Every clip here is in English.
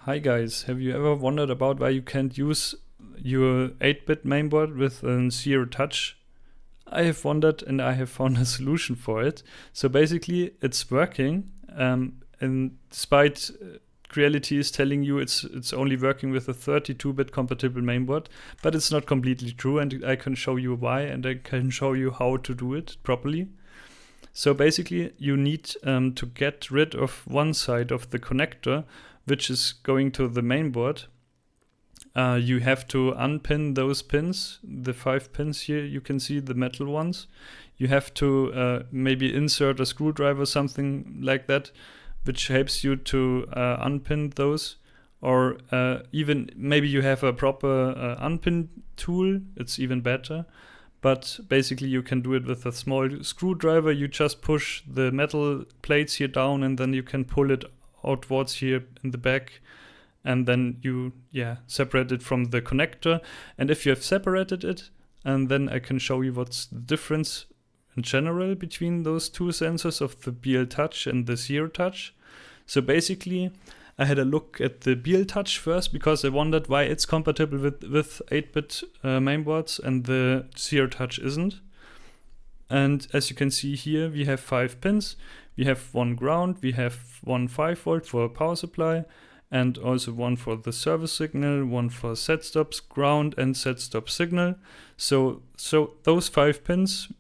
Hi guys, have you ever wondered about why you can't use your 8-bit mainboard with a zero touch? I have wondered and I have found a solution for it. So basically it's working, and despite Creality is telling you it's only working with a 32-bit compatible mainboard, but it's not completely true, and I can show you why, and I can show you how to do it properly. So basically you need to get rid of one side of the connector, which is going to the mainboard. You have to unpin those pins, the 5 pins here, you can see the metal ones. You have to maybe insert a screwdriver, something like that, which helps you to unpin those. Or even maybe you have a proper unpin tool, it's even better. But basically you can do it with a small screwdriver. You just push the metal plates here down and then you can pull it outwards here in the back, and then you separate it from the connector. And if you have separated it, and then I can show you what's the difference in general between those two sensors of the BL touch and the zero touch. So basically I had a look at the BL touch first because I wondered why it's compatible with 8-bit mainboards and the zero touch isn't. And as you can see here, we have 5 pins. We have one ground, we have one 5V for power supply, and also one for the service signal, one for set stops ground and set stop signal. So those 5 pins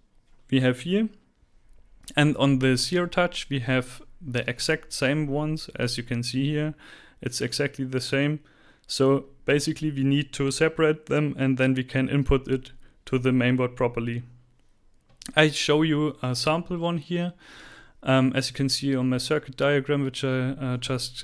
we have here. And on the zero touch we have the exact same ones as you can see here. It's exactly the same. So basically we need to separate them and then we can input it to the mainboard properly. I show you a sample one here. As you can see on my circuit diagram, which I just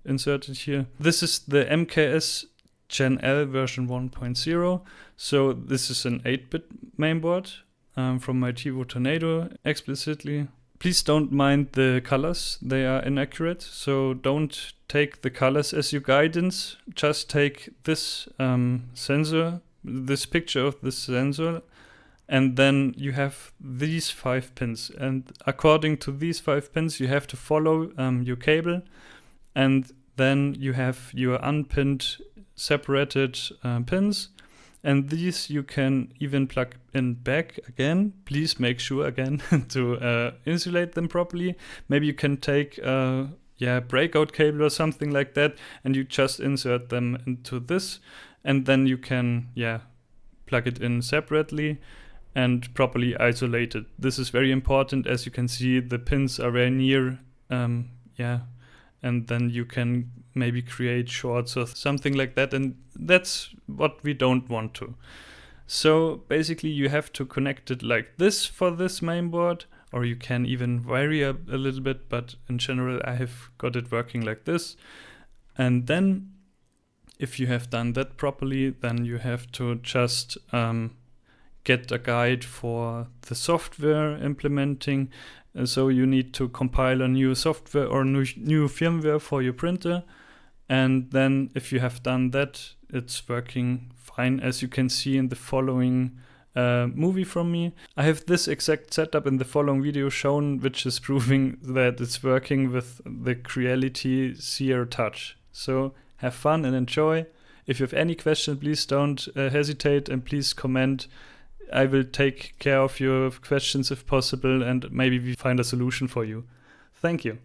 inserted here. This is the MKS Gen L version 1.0. So this is an 8-bit mainboard from my Tevo Tornado explicitly. Please don't mind the colors, they are inaccurate. So don't take the colors as your guidance. Just take this sensor, this picture of this sensor, and then you have these 5 pins. And according to these 5 pins, you have to follow your cable. And then you have your unpinned, separated pins. And these you can even plug in back again. Please make sure again to insulate them properly. Maybe you can take a breakout cable or something like that, and you just insert them into this. And then you can plug it in separately and properly isolate it. This is very important. As you can see, the pins are very near, and then you can maybe create shorts or something like that, and that's what we don't want to. So basically you have to connect it like this for this mainboard, or you can even vary a little bit, but in general I have got it working like this. And then if you have done that properly, then you have to just get a guide for the software implementing. So you need to compile a new software or new firmware for your printer. And then if you have done that, it's working fine, as you can see in the following movie from me. I have this exact setup in the following video shown, which is proving that it's working with the Creality zero touch. So have fun and enjoy. If you have any questions, please don't hesitate and please comment. I will take care of your questions if possible, and maybe we find a solution for you. Thank you.